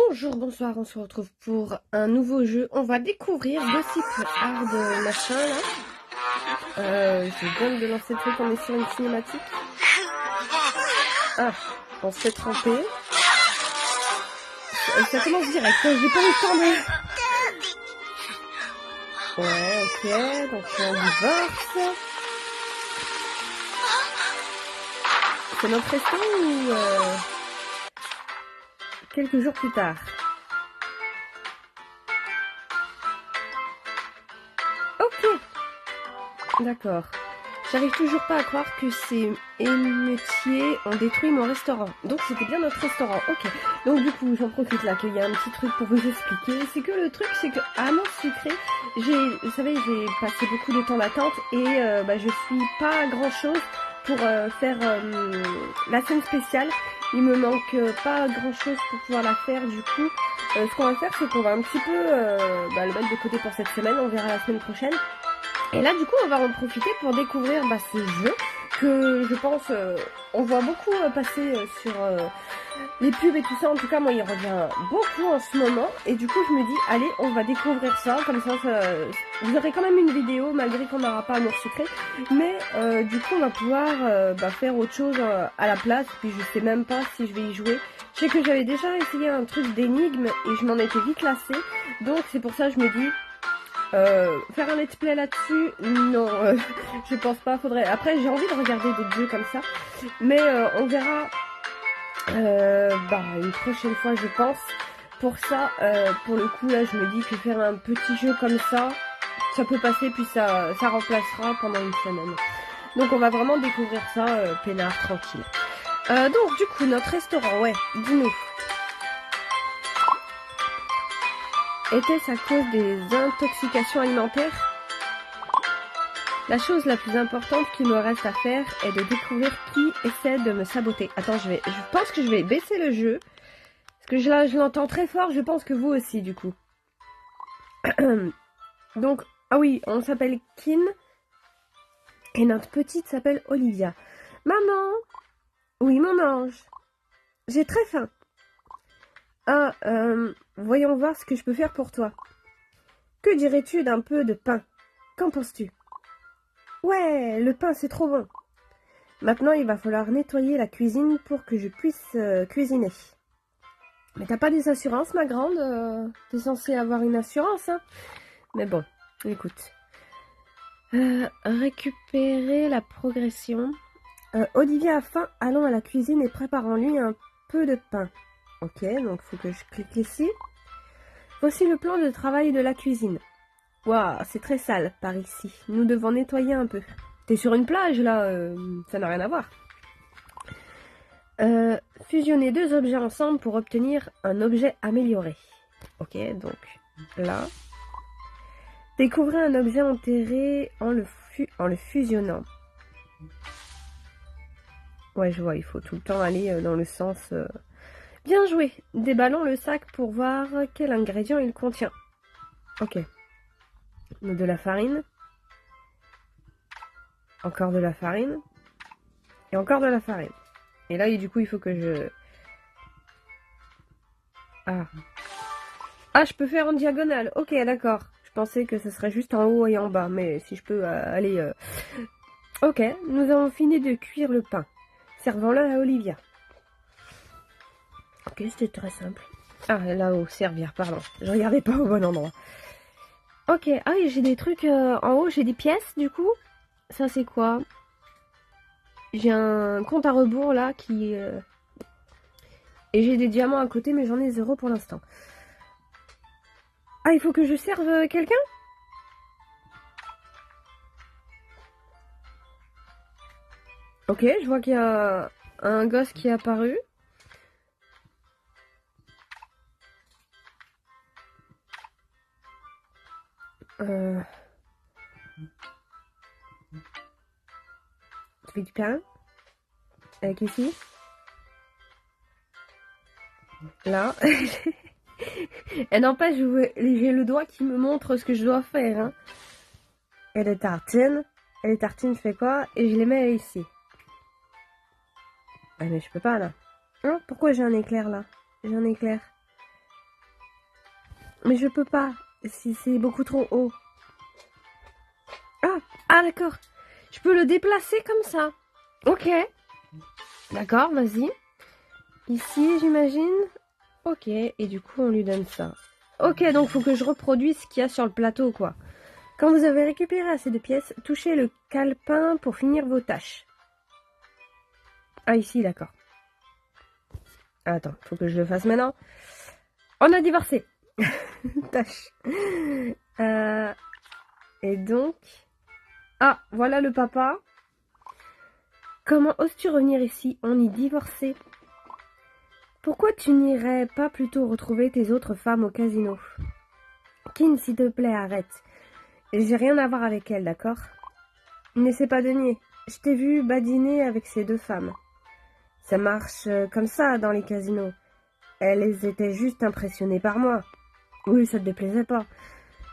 Bonjour, bonsoir, on se retrouve pour un nouveau jeu. On va découvrir Gossip Hard machin là. Je viens de lancer le truc, on est sur une cinématique. Ah, on se fait tremper. Ça commence direct, j'ai pas eu le temps de... Ouais, ok, donc c'est un divorce. C'est notre resto ou quelques jours plus tard? Ok, d'accord. J'arrive toujours pas à croire que ces émeutiers ont détruit mon restaurant. Donc c'était bien notre restaurant, ok. Donc du coup, j'en profite là qu'il y a un petit truc pour vous expliquer. C'est que le truc, c'est que à mon sucré, vous savez, j'ai passé beaucoup de temps d'attente et je suis pas à grand chose pour faire la scène spéciale. Il me manque pas grand chose pour pouvoir la faire. Du coup, ce qu'on va faire, c'est qu'on va un petit peu le mettre de côté pour cette semaine. On verra la semaine prochaine. Et là, du coup, on va en profiter pour découvrir ce jeu que je pense, on voit beaucoup passer sur les pubs et tout ça. En tout cas, moi, il revient beaucoup en ce moment. Et du coup, je me dis, allez, on va découvrir ça. Comme ça, vous aurez quand même une vidéo, malgré qu'on n'aura pas Amour Secret. Mais du coup, on va pouvoir faire autre chose à la place. Puis je sais même pas si je vais y jouer. Je sais que j'avais déjà essayé un truc d'énigme et je m'en étais vite lassée. Donc, c'est pour ça que je me dis... faire un let's play là-dessus, non, je pense pas, faudrait... Après, j'ai envie de regarder d'autres jeux comme ça, mais on verra une prochaine fois, je pense. Pour ça, pour le coup, là, je me dis que faire un petit jeu comme ça, ça peut passer, puis ça remplacera pendant une semaine. Donc, on va vraiment découvrir ça, peinard, tranquille. Donc, du coup, notre restaurant, ouais, dis-nous. Était-ce à cause des intoxications alimentaires? La chose la plus importante qu'il me reste à faire est de découvrir qui essaie de me saboter. Attends, je pense que je vais baisser le jeu. Parce que je l'entends très fort, je pense que vous aussi, du coup. Donc, ah oui, on s'appelle Kim. Et notre petite s'appelle Olivia. Maman! Oui, mon ange. J'ai très faim. Ah, voyons voir ce que je peux faire pour toi. Que dirais-tu d'un peu de pain? Qu'en penses-tu? Ouais, le pain c'est trop bon. Maintenant il va falloir nettoyer la cuisine pour que je puisse cuisiner. Mais t'as pas des assurances, ma grande? T'es censée avoir une assurance, hein? Mais bon, écoute. Récupérer la progression. Olivia a faim, allons à la cuisine et préparons-lui un peu de pain. Ok, donc faut que je clique ici. Voici le plan de travail de la cuisine. Waouh, c'est très sale par ici. Nous devons nettoyer un peu. T'es sur une plage là, ça n'a rien à voir. Fusionner deux objets ensemble pour obtenir un objet amélioré. Ok, donc là. Découvrez un objet enterré en le fusionnant. Ouais, je vois, il faut tout le temps aller dans le sens... Bien joué. Déballons le sac pour voir quel ingrédient il contient. Ok. De la farine. Encore de la farine. Et encore de la farine. Et là, du coup, il faut que je... Ah, je peux faire en diagonale. Ok, d'accord. Je pensais que ce serait juste en haut et en bas. Mais si je peux aller... Ok, nous avons fini de cuire le pain. Servons-le à Olivia. Ok, c'était très simple. Ah, là-haut, servir, pardon. Je regardais pas au bon endroit. Ok, ah oui, j'ai des trucs en haut, j'ai des pièces, du coup. Ça, c'est quoi? J'ai un compte à rebours, là, qui... Et j'ai des diamants à côté, mais j'en ai 0 pour l'instant. Ah, il faut que je serve quelqu'un? Ok, je vois qu'il y a un gosse qui est apparu. Tu fais du pain? Avec ici? Là. Et n'empêche, j'ai le doigt qui me montre ce que je dois faire. Hein. Et les tartines. Et les tartines, je fais quoi? Et je les mets ici. Ah, mais je peux pas, là. Hein? Pourquoi j'ai un éclair, là? J'ai un éclair. Mais je peux pas. C'est beaucoup trop haut. Ah, d'accord. Je peux le déplacer comme ça. Ok. D'accord, vas-y. Ici, j'imagine. Ok, et du coup, on lui donne ça. Ok, donc faut que je reproduise ce qu'il y a sur le plateau, quoi. Quand vous avez récupéré assez de pièces, touchez le calepin pour finir vos tâches. Ah, ici, d'accord. Attends, faut que je le fasse maintenant. On a divorcé. Tâche. Et donc... Ah, voilà le papa. Comment oses-tu revenir ici? On y divorçait. Pourquoi tu n'irais pas plutôt retrouver tes autres femmes au casino? Kin, s'il te plaît, arrête. J'ai rien à voir avec elle, d'accord? N'essaie pas de nier. Je t'ai vu badiner avec ces 2 femmes. Ça marche comme ça dans les casinos. Elles étaient juste impressionnées par moi. Oui, ça te déplaisait pas.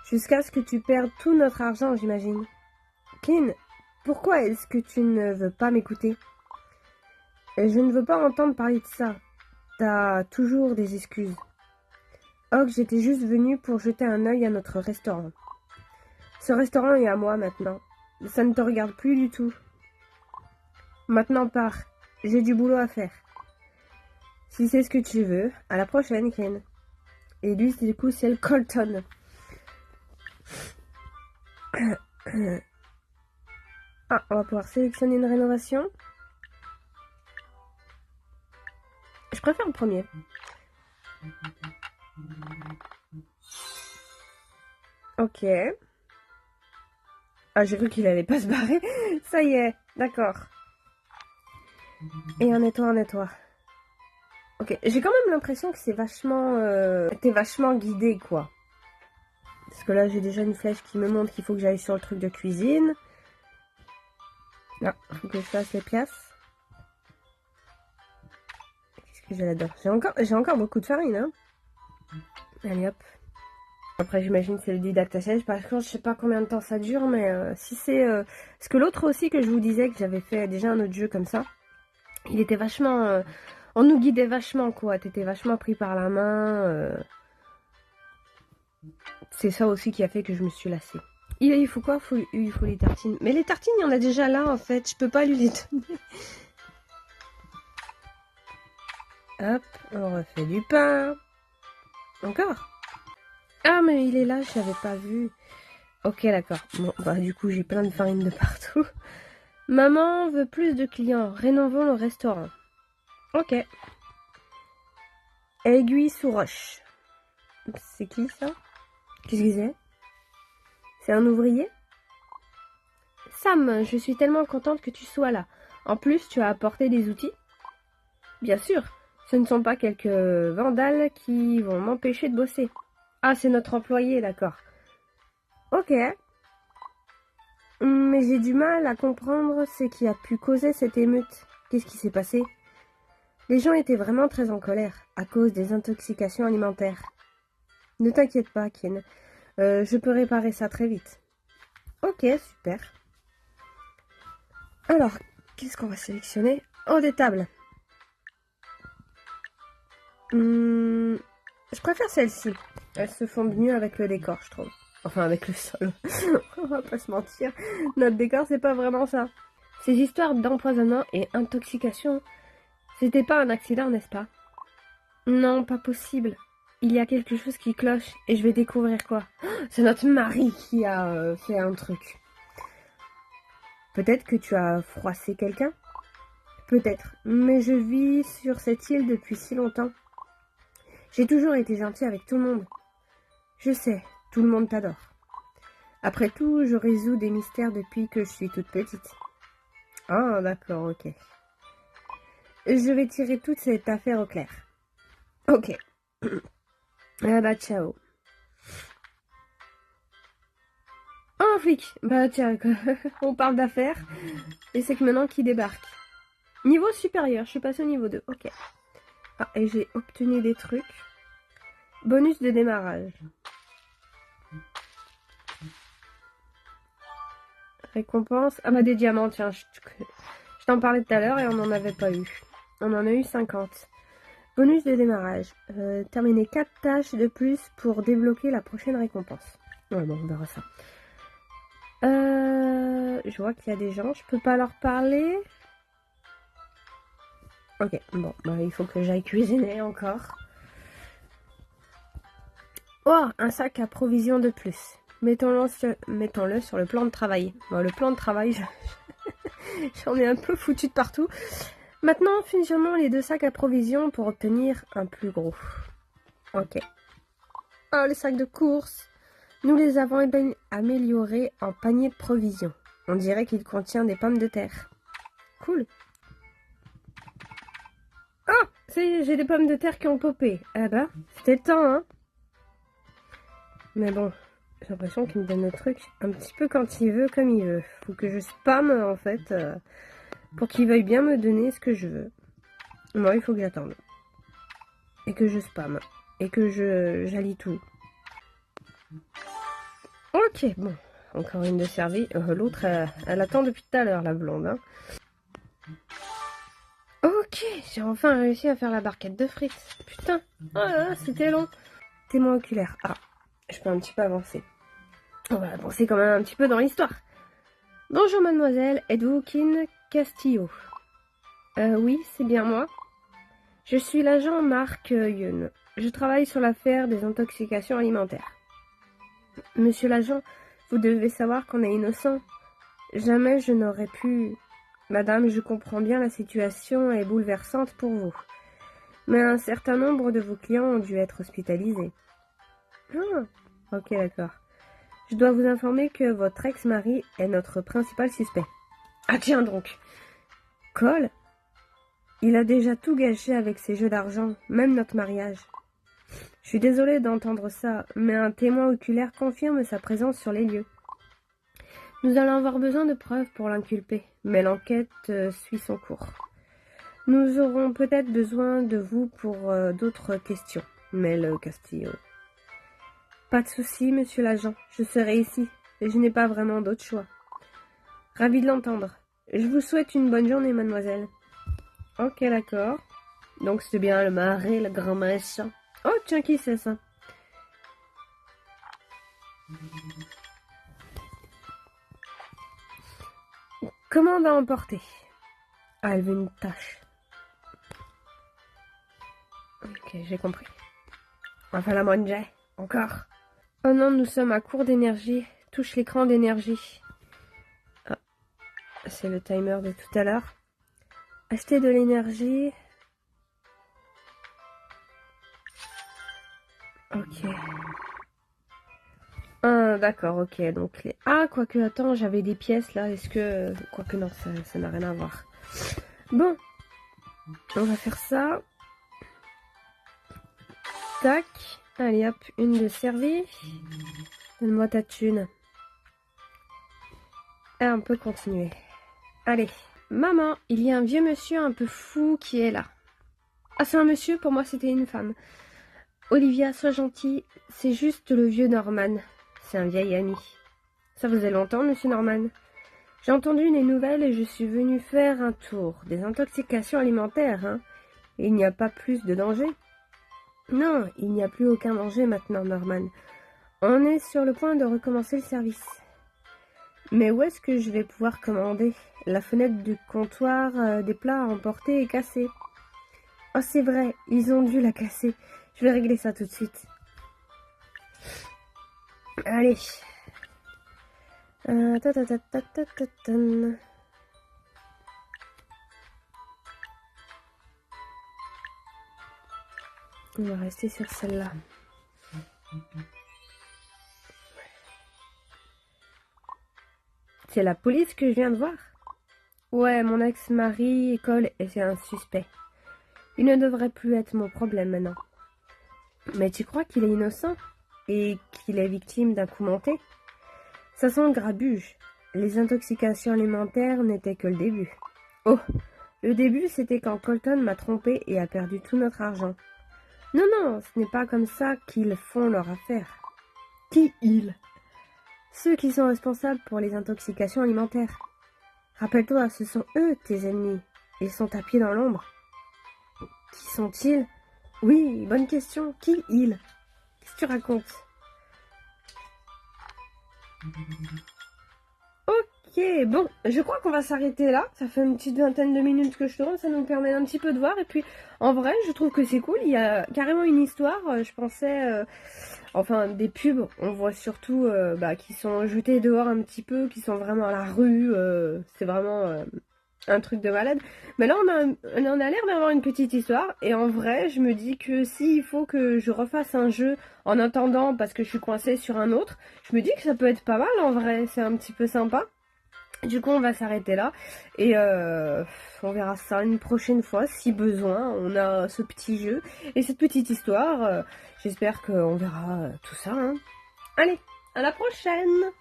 Jusqu'à ce que tu perdes tout notre argent, j'imagine. Kin, pourquoi est-ce que tu ne veux pas m'écouter? Je ne veux pas entendre parler de ça. T'as toujours des excuses. Oh, j'étais juste venue pour jeter un œil à notre restaurant. Ce restaurant est à moi maintenant. Ça ne te regarde plus du tout. Maintenant pars. J'ai du boulot à faire. Si c'est ce que tu veux, à la prochaine, Ken. Et lui, du coup, c'est le Colton. Ah, on va pouvoir sélectionner une rénovation. Je préfère le premier. Ok. Ah, j'ai cru qu'il allait pas se barrer. Ça y est, d'accord. Et un nettoie. Ok, j'ai quand même l'impression que c'est vachement... t'es vachement guidé, quoi. Parce que là, j'ai déjà une flèche qui me montre qu'il faut que j'aille sur le truc de cuisine. Ah, faut que je fasse les pièces. Qu'est-ce que j'ai là-dedans? J'ai encore beaucoup de farine, hein. Allez, hop. Après, j'imagine que c'est le didacticiel. Par contre, je sais pas combien de temps ça dure, mais si c'est... Parce que l'autre aussi que je vous disais, que j'avais fait déjà un autre jeu comme ça, il était vachement... on nous guidait vachement, quoi. T'étais vachement pris par la main. C'est ça aussi qui a fait que je me suis lassée. Il faut quoi? Il faut les tartines. Mais les tartines, il y en a déjà là, en fait. Je peux pas lui les donner. Hop, on refait du pain. Encore? Ah, mais il est là, je l'avais pas vu. Ok, d'accord. Bon, bah du coup, j'ai plein de farine de partout. Maman veut plus de clients. Rénovons le restaurant. Ok. Aiguille sous roche. C'est qui, ça? Qu'est-ce que c'est? C'est un ouvrier? Sam, je suis tellement contente que tu sois là. En plus, tu as apporté des outils? Bien sûr. Ce ne sont pas quelques vandales qui vont m'empêcher de bosser. Ah, c'est notre employé, d'accord. Ok. Mais j'ai du mal à comprendre ce qui a pu causer cette émeute. Qu'est-ce qui s'est passé? Les gens étaient vraiment très en colère à cause des intoxications alimentaires. Ne t'inquiète pas, Ken. Je peux réparer ça très vite. Ok, super. Alors, qu'est-ce qu'on va sélectionner? Oh, des tables. Je préfère celle-ci. Elles se fondent mieux avec le décor, je trouve. Enfin, avec le sol. On va pas se mentir. Notre décor, c'est pas vraiment ça. Ces histoires d'empoisonnement et intoxication, c'était pas un accident, n'est-ce pas? Non, pas possible. Il y a quelque chose qui cloche et je vais découvrir quoi. C'est notre mari qui a fait un truc. Peut-être que tu as froissé quelqu'un? Peut-être. Mais je vis sur cette île depuis si longtemps. J'ai toujours été gentille avec tout le monde. Je sais, tout le monde t'adore. Après tout, je résous des mystères depuis que je suis toute petite. Ah, d'accord, ok. Je vais tirer toute cette affaire au clair. Ok. Ah bah, ciao. Oh, un flic. Bah, tiens, on parle d'affaires. Et c'est que maintenant qui débarque. Niveau supérieur, je suis passée au niveau 2. Ok. Ah, et j'ai obtenu des trucs. Bonus de démarrage. Récompense. Ah bah des diamants, tiens. Je t'en parlais tout à l'heure et on n'en avait pas eu. On en a eu 50. Bonus de démarrage. Terminer 4 tâches de plus pour débloquer la prochaine récompense. Ouais, bon, on verra ça. Je vois qu'il y a des gens. Je peux pas leur parler. Ok, bon, bah, il faut que j'aille cuisiner encore. Oh, un sac à provisions de plus. Mettons-le sur le plan de travail. Bon, le plan de travail, j'en ai un peu foutu de partout. Maintenant, fusionnons les 2 sacs à provisions pour obtenir un plus gros. Ok. Oh, les sacs de course. Nous les avons améliorés en panier de provisions. On dirait qu'il contient des pommes de terre. Cool. Ah, j'ai des pommes de terre qui ont popé. Ah bah, c'était le temps, hein. Mais bon, j'ai l'impression qu'il me donne le truc un petit peu quand il veut, comme il veut. Faut que je spamme, en fait, pour qu'il veuille bien me donner ce que je veux. Moi, il faut que j'attende. Et que je spamme. Et que j'allie tout. Ok, bon. Encore une de servie. L'autre, elle attend depuis tout à l'heure, la blonde. Hein. Ok, j'ai enfin réussi à faire la barquette de frites. Putain, oh là là, c'était long. Témoin oculaire. Ah, je peux un petit peu avancer. On va avancer quand même un petit peu dans l'histoire. Bonjour mademoiselle, êtes-vous Kin Castillo? Oui, c'est bien moi. Je suis l'agent Mark Yun. Je travaille sur l'affaire des intoxications alimentaires. Monsieur l'agent, vous devez savoir qu'on est innocent. Jamais je n'aurais pu... Madame, je comprends bien la situation est bouleversante pour vous. Mais un certain nombre de vos clients ont dû être hospitalisés. Ah, ok, d'accord. Je dois vous informer que votre ex-mari est notre principal suspect. Ah tiens donc. Cole? Il a déjà tout gâché avec ses jeux d'argent, même notre mariage. Je suis désolée d'entendre ça, mais un témoin oculaire confirme sa présence sur les lieux. Nous allons avoir besoin de preuves pour l'inculper, mais l'enquête suit son cours. Nous aurons peut-être besoin de vous pour d'autres questions, Mel Castillo. Pas de souci, monsieur l'agent, je serai ici, et je n'ai pas vraiment d'autre choix. Ravi de l'entendre. Je vous souhaite une bonne journée, mademoiselle. Ok, d'accord. Donc c'est bien le marais, le grand méchant. Oh, tiens, qui c'est ça? Commande à emporter. Ah, elle veut une tâche. Ok, j'ai compris. Enfin, la manger. Encore. Oh non, nous sommes à court d'énergie. Touche l'écran d'énergie. Ah, c'est le timer de tout à l'heure. Acheter de l'énergie. Ok. Ah, d'accord, ok. Donc les... Ah, quoique, attends, j'avais des pièces là. Est-ce que... Quoique non, ça n'a rien à voir. Bon. On va faire ça. Tac. Allez, hop, une de servie. Donne-moi ta thune. Et on peut continuer. Allez. Maman, il y a un vieux monsieur un peu fou qui est là. Ah, c'est un monsieur? Pour moi, c'était une femme. Olivia, sois gentille. C'est juste le vieux Norman. C'est un vieil ami. Ça faisait longtemps, monsieur Norman. J'ai entendu les nouvelles et je suis venue faire un tour. Des intoxications alimentaires, hein. Et il n'y a pas plus de danger? Non, il n'y a plus aucun danger maintenant, Norman. On est sur le point de recommencer le service. Mais où est-ce que je vais pouvoir commander? La fenêtre du comptoir des plats à emporter est cassée. Oh, c'est vrai, ils ont dû la casser. Je vais régler ça tout de suite. Allez. On va rester sur celle-là. C'est la police que je viens de voir? Ouais, mon ex-mari, Cole, est un suspect. Il ne devrait plus être mon problème maintenant. Mais tu crois qu'il est innocent? Et qu'il est victime d'un coup monté? Ça sent le grabuge. Les intoxications alimentaires n'étaient que le début. Oh, le début, c'était quand Colton m'a trompé et a perdu tout notre argent. Non, non, ce n'est pas comme ça qu'ils font leur affaire. Qui ils? Ceux qui sont responsables pour les intoxications alimentaires. Rappelle-toi, ce sont eux tes ennemis. Ils sont à pied dans l'ombre. Qui sont-ils? Oui, bonne question. Qui il? Qu'est-ce que tu racontes? Ok, bon, je crois qu'on va s'arrêter là. Ça fait une petite vingtaine de minutes que je tourne, ça nous permet un petit peu de voir. Et puis, en vrai, je trouve que c'est cool. Il y a carrément une histoire. Je pensais, enfin, des pubs, on voit surtout qui sont jetés dehors un petit peu, qui sont vraiment à la rue. C'est vraiment un truc de malade. Mais là, on a l'air d'avoir une petite histoire. Et en vrai, je me dis que s'il faut que je refasse un jeu en attendant, parce que je suis coincée sur un autre, je me dis que ça peut être pas mal en vrai. C'est un petit peu sympa. Du coup, on va s'arrêter là et on verra ça une prochaine fois si besoin. On a ce petit jeu et cette petite histoire. J'espère qu'on verra tout ça, hein. Allez, à la prochaine!